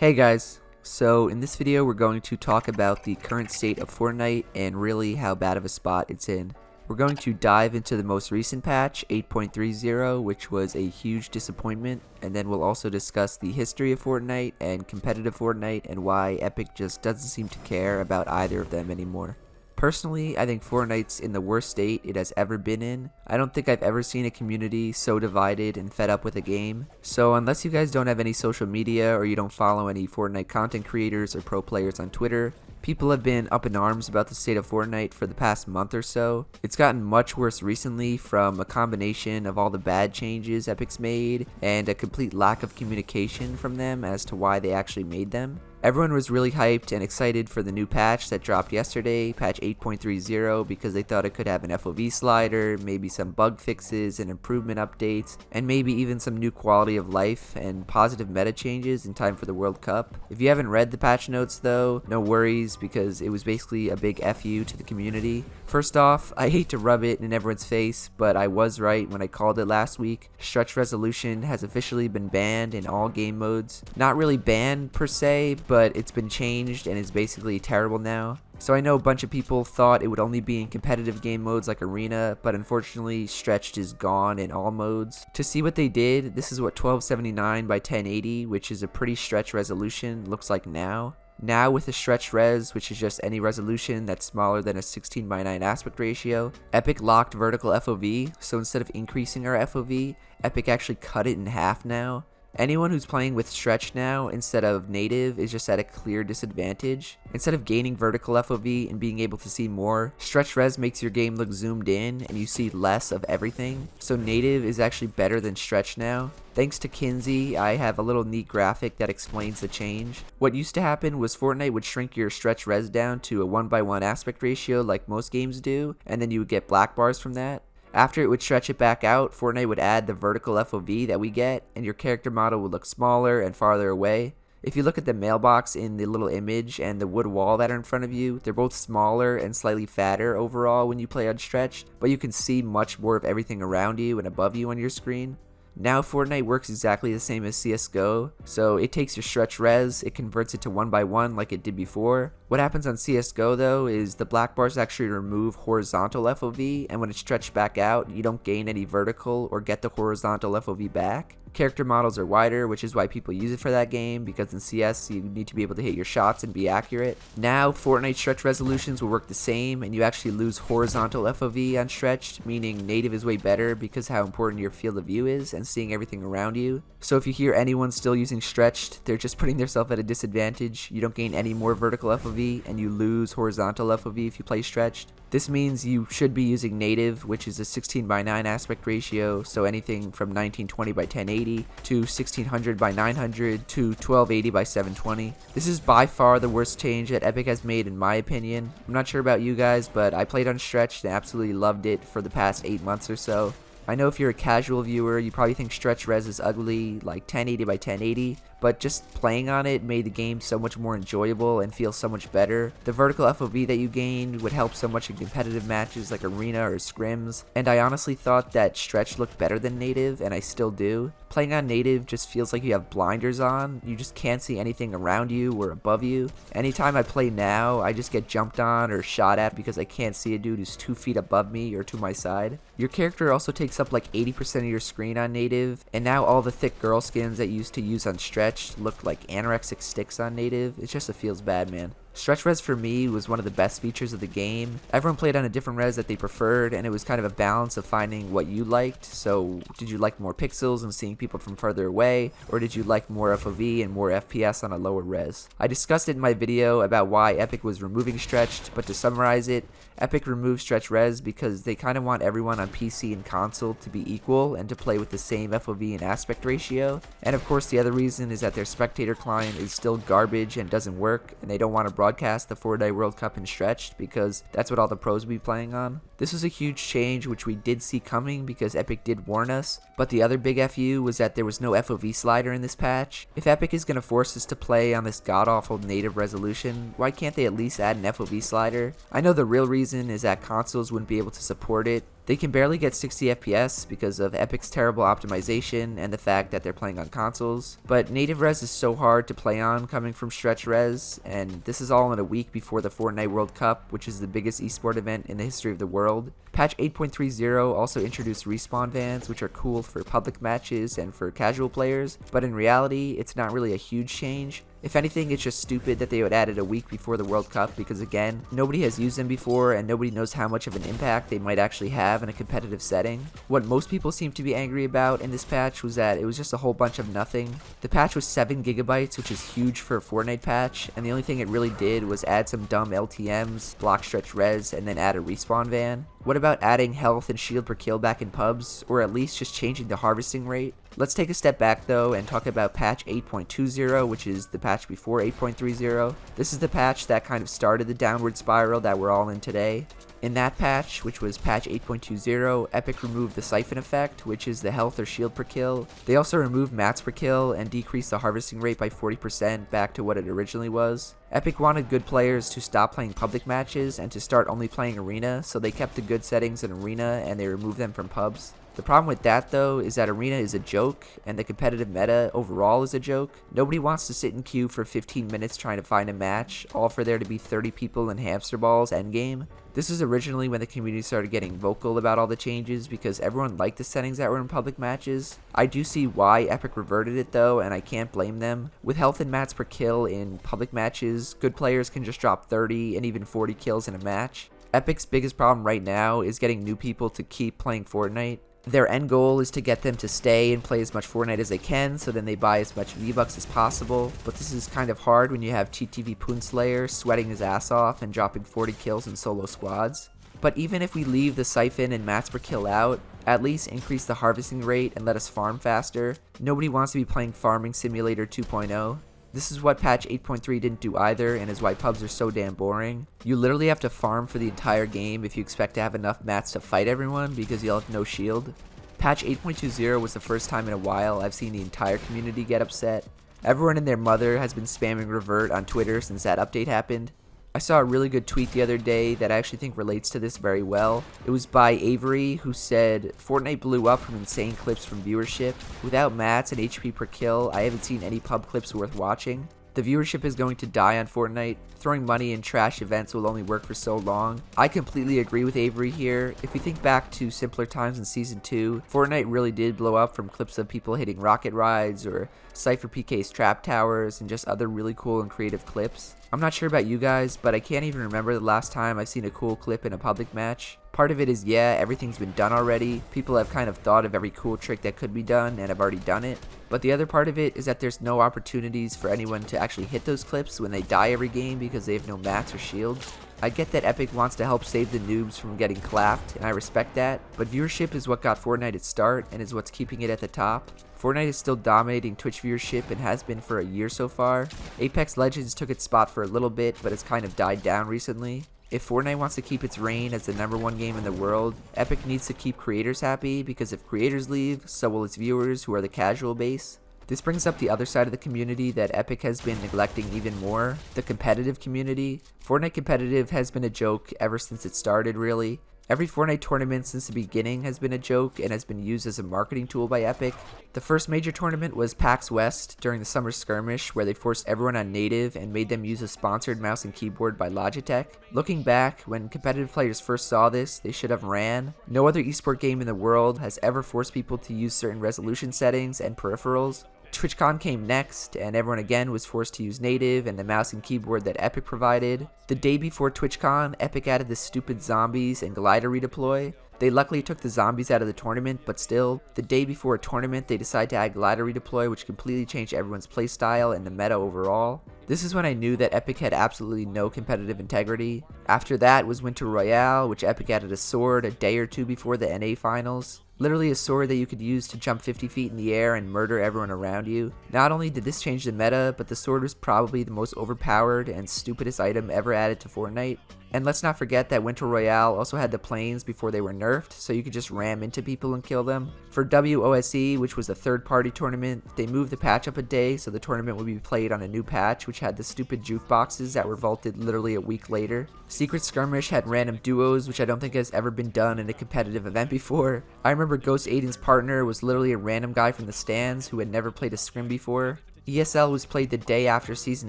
Hey guys, so in this video we're going to talk about the current state of Fortnite and really how bad of a spot it's in. We're going to dive into the most recent patch, 8.30, which was a huge disappointment, and then we'll also discuss the history of Fortnite and competitive Fortnite and why Epic just doesn't seem to care about either of them anymore. Personally, I think Fortnite's in the worst state it has ever been in. I don't think I've ever seen a community so divided and fed up with a game. So unless you guys don't have any social media or you don't follow any Fortnite content creators or pro players on Twitter, people have been up in arms about the state of Fortnite for the past month or so. It's gotten much worse recently from a combination of all the bad changes Epic's made and a complete lack of communication from them as to why they actually made them. Everyone was really hyped and excited for the new patch that dropped yesterday, patch 8.30, because they thought it could have an FOV slider, maybe some bug fixes and improvement updates, and maybe even some new quality of life and positive meta changes in time for the World Cup. If you haven't read the patch notes though, no worries, because it was basically a big FU to the community. First off, I hate to rub it in everyone's face, but I was right when I called it last week. Stretch resolution has officially been banned in all game modes. Not really banned per se, but it's been changed and is basically terrible now. So I know a bunch of people thought it would only be in competitive game modes like Arena, but unfortunately stretched is gone in all modes. To see what they did, this is what 1279 by 1080, which is a pretty stretch resolution, looks like now. Now with a stretch res, which is just any resolution that's smaller than a 16:9 aspect ratio, Epic locked vertical FOV, so instead of increasing our FOV, Epic actually cut it in half now. Anyone who's playing with stretch now instead of native is just at a clear disadvantage. Instead of gaining vertical FOV and being able to see more, stretch res makes your game look zoomed in and you see less of everything. So native is actually better than stretch now. Thanks to Kinsey, I have a little neat graphic that explains the change. What used to happen was Fortnite would shrink your stretch res down to a 1:1 aspect ratio like most games do, and then you would get black bars from that. After it would stretch it back out, Fortnite would add the vertical FOV that we get, and your character model would look smaller and farther away. If you look at the mailbox in the little image and the wood wall that are in front of you, they're both smaller and slightly fatter overall when you play unstretched, but you can see much more of everything around you and above you on your screen. Now Fortnite works exactly the same as CSGO, so it takes your stretch res, it converts it to 1:1 like it did before. What happens on CSGO though is the black bars actually remove horizontal FOV, and when it's stretched back out, you don't gain any vertical or get the horizontal FOV back. Character models are wider, which is why people use it for that game, because in CS you need to be able to hit your shots and be accurate. Now Fortnite stretch resolutions will work the same, and you actually lose horizontal FOV on stretched, meaning native is way better because how important your field of view is and seeing everything around you. So if you hear anyone still using stretched, they're just putting themselves at a disadvantage. You don't gain any more vertical FOV and you lose horizontal FOV if you play stretched. This means you should be using native, which is a 16:9 aspect ratio, so anything from 1920 by 1080 to 1600 by 900 to 1280 by 720. This is by far the worst change that Epic has made in my opinion. I'm not sure about you guys, but I played unstretched and absolutely loved it for the past 8 months or so. I know if you're a casual viewer, you probably think stretch res is ugly, like 1080 by 1080, but just playing on it made the game so much more enjoyable and feel so much better. The vertical FOV that you gained would help so much in competitive matches like Arena or Scrims, and I honestly thought that stretch looked better than native, and I still do. Playing on native just feels like you have blinders on, you just can't see anything around you or above you. Anytime I play now, I just get jumped on or shot at because I can't see a dude who's 2 feet above me or to my side. Your character also takes up like 80% of your screen on native, and now all the thick girl skins that you used to use on stretch look like anorexic sticks on native. It just feels bad, man. Stretch res for me was one of the best features of the game. Everyone played on a different res that they preferred, and it was kind of a balance of finding what you liked. So did you like more pixels and seeing people from further away, or did you like more FOV and more FPS on a lower res? I discussed it in my video about why Epic was removing stretched, but to summarize it, Epic removed stretch res because they kind of want everyone on PC and console to be equal and to play with the same FOV and aspect ratio. And of course the other reason is that their spectator client is still garbage and doesn't work, and they don't want to broadcast the Fortnite World Cup in stretched because that's what all the pros will be playing on. This was a huge change which we did see coming because Epic did warn us, but the other big FU was that there was no FOV slider in this patch. If Epic is going to force us to play on this god-awful native resolution, why can't they at least add an FOV slider? I know the real reason is that consoles wouldn't be able to support it, They can barely get 60 FPS because of Epic's terrible optimization and the fact that they're playing on consoles, but native res is so hard to play on coming from stretch res, and this is all in a week before the Fortnite World Cup, which is the biggest esport event in the history of the world. Patch 8.30 also introduced respawn vans, which are cool for public matches and for casual players, but in reality, it's not really a huge change. If anything, it's just stupid that they would add it a week before the World Cup because, again, nobody has used them before and nobody knows how much of an impact they might actually have in a competitive setting. What most people seem to be angry about in this patch was that it was just a whole bunch of nothing. The patch was 7 GB, which is huge for a Fortnite patch, and the only thing it really did was add some dumb LTMs, block stretch res, and then add a respawn van. What about adding health and shield per kill back in pubs, or at least just changing the harvesting rate? Let's take a step back though and talk about patch 8.20, which is the patch before 8.30. This is the patch that kind of started the downward spiral that we're all in today. In that patch, which was patch 8.20, Epic removed the siphon effect, which is the health or shield per kill. They also removed mats per kill and decreased the harvesting rate by 40% back to what it originally was. Epic wanted good players to stop playing public matches and to start only playing arena, so they kept the good settings in arena and they removed them from pubs. The problem with that though is that arena is a joke and the competitive meta overall is a joke. Nobody wants to sit in queue for 15 minutes trying to find a match, all for there to be 30 people in hamster balls endgame. This was originally when the community started getting vocal about all the changes because everyone liked the settings that were in public matches. I do see why Epic reverted it though, and I can't blame them. With health and mats per kill in public matches, good players can just drop 30 and even 40 kills in a match. Epic's biggest problem right now is getting new people to keep playing Fortnite. Their end goal is to get them to stay and play as much Fortnite as they can, so then they buy as much V-Bucks as possible, but this is kind of hard when you have TTV Poonslayer sweating his ass off and dropping 40 kills in solo squads. But even if we leave the siphon and mats per kill out, at least increase the harvesting rate and let us farm faster. Nobody wants to be playing Farming Simulator 2.0. This is what patch 8.3 didn't do either, and is why pubs are so damn boring. You literally have to farm for the entire game if you expect to have enough mats to fight everyone because you'll have no shield. Patch 8.20 was the first time in a while I've seen the entire community get upset. Everyone and their mother has been spamming Revert on Twitter since that update happened. I saw a really good tweet the other day that I actually think relates to this very well. It was by Avery, who said, "Fortnite blew up from insane clips from viewership. Without mats and HP per kill, I haven't seen any pub clips worth watching. The viewership is going to die on Fortnite. Throwing money in trash events will only work for so long." I completely agree with Avery here. If we think back to simpler times in Season 2, Fortnite really did blow up from clips of people hitting rocket rides or Cypher PK's trap towers and just other really cool and creative clips. I'm not sure about you guys, but I can't even remember the last time I've seen a cool clip in a public match. Part of it is, yeah, everything's been done already. People have kind of thought of every cool trick that could be done and have already done it. But the other part of it is that there's no opportunities for anyone to actually hit those clips when they die every game because they have no mats or shields. I get that Epic wants to help save the noobs from getting clapped, and I respect that, but viewership is what got Fortnite its start and is what's keeping it at the top. Fortnite is still dominating Twitch viewership and has been for a year so far. Apex Legends took its spot for a little bit, but has kind of died down recently. If Fortnite wants to keep its reign as the #1 game in the world, Epic needs to keep creators happy, because if creators leave, so will its viewers, who are the casual base. This brings up the other side of the community that Epic has been neglecting even more, the competitive community. Fortnite competitive has been a joke ever since it started, really. Every Fortnite tournament since the beginning has been a joke and has been used as a marketing tool by Epic. The first major tournament was PAX West during the summer skirmish, where they forced everyone on native and made them use a sponsored mouse and keyboard by Logitech. Looking back, when competitive players first saw this, they should have ran. No other esport game in the world has ever forced people to use certain resolution settings and peripherals. TwitchCon came next, and everyone again was forced to use native and the mouse and keyboard that Epic provided. The day before TwitchCon, Epic added the stupid zombies and glider redeploy. They luckily took the zombies out of the tournament, but still, the day before a tournament they decided to add glider redeploy, which completely changed everyone's playstyle and the meta overall. This is when I knew that Epic had absolutely no competitive integrity. After that was Winter Royale, which Epic added a sword a day or two before the NA finals. Literally a sword that you could use to jump 50 feet in the air and murder everyone around you. Not only did this change the meta, but the sword was probably the most overpowered and stupidest item ever added to Fortnite. And let's not forget that Winter Royale also had the planes before they were nerfed, so you could just ram into people and kill them. For WOSE, which was a third-party tournament, they moved the patch up a day so the tournament would be played on a new patch, which had the stupid jukeboxes that were vaulted literally a week later. Secret Skirmish had random duos, which I don't think has ever been done in a competitive event before. I remember Ghost Aiden's partner was literally a random guy from the stands who had never played a scrim before. ESL was played the day after Season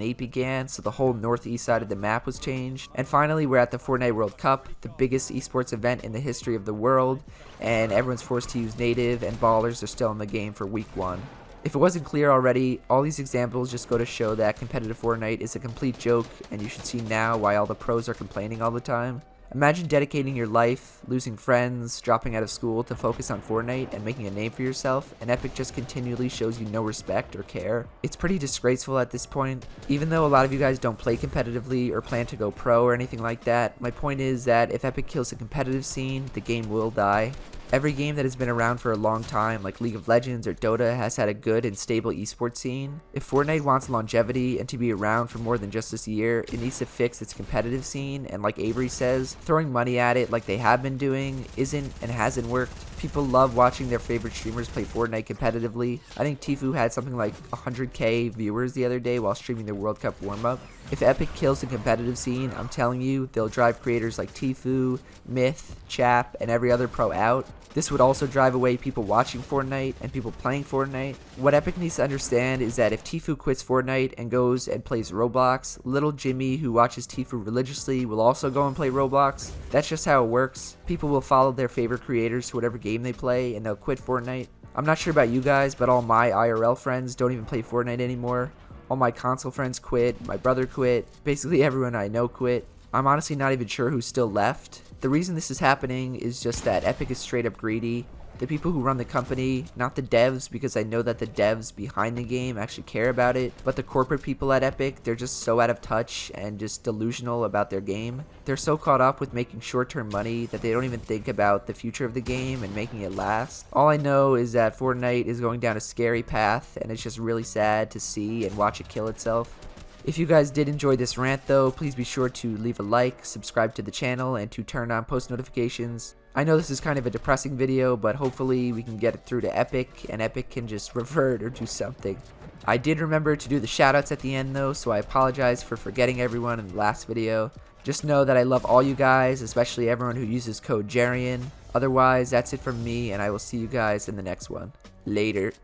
8 began, so the whole northeast side of the map was changed. And finally, we're at the Fortnite World Cup, the biggest esports event in the history of the world, and everyone's forced to use native, and ballers are still in the game for week 1. If it wasn't clear already, all these examples just go to show that competitive Fortnite is a complete joke, and you should see now why all the pros are complaining all the time. Imagine dedicating your life, losing friends, dropping out of school to focus on Fortnite and making a name for yourself, and Epic just continually shows you no respect or care. It's pretty disgraceful at this point. Even though a lot of you guys don't play competitively or plan to go pro or anything like that, my point is that if Epic kills the competitive scene, the game will die. Every game that has been around for a long time, like League of Legends or Dota, has had a good and stable esports scene. If Fortnite wants longevity and to be around for more than just this year, it needs to fix its competitive scene, and like Avery says, throwing money at it like they have been doing isn't and hasn't worked. People love watching their favorite streamers play Fortnite competitively. I think Tfue had something like 100k viewers the other day while streaming the World Cup warm-up. If Epic kills the competitive scene, I'm telling you, they'll drive creators like Tfue, Myth, Chap, and every other pro out. This would also drive away people watching Fortnite and people playing Fortnite. What Epic needs to understand is that if Tfue quits Fortnite and goes and plays Roblox, little Jimmy, who watches Tfue religiously, will also go and play Roblox. That's just how it works. People will follow their favorite creators to whatever game they play, and they'll quit Fortnite. I'm not sure about you guys, but all my IRL friends don't even play Fortnite anymore. All my console friends quit, my brother quit, basically everyone I know quit. I'm honestly not even sure who's still left. The reason this is happening is just that Epic is straight up greedy. The people who run the company, not the devs, because I know that the devs behind the game actually care about it, but the corporate people at Epic, they're just so out of touch and just delusional about their game. They're so caught up with making short-term money that they don't even think about the future of the game and making it last. All I know is that Fortnite is going down a scary path, and it's just really sad to see and watch it kill itself. If you guys did enjoy this rant though, please be sure to leave a like, subscribe to the channel, and to turn on post notifications. I know this is kind of a depressing video, but hopefully we can get it through to Epic, and Epic can just revert or do something. I did remember to do the shoutouts at the end though, so I apologize for forgetting everyone in the last video. Just know that I love all you guys, especially everyone who uses code Jarian. Otherwise, that's it from me, and I will see you guys in the next one. Later.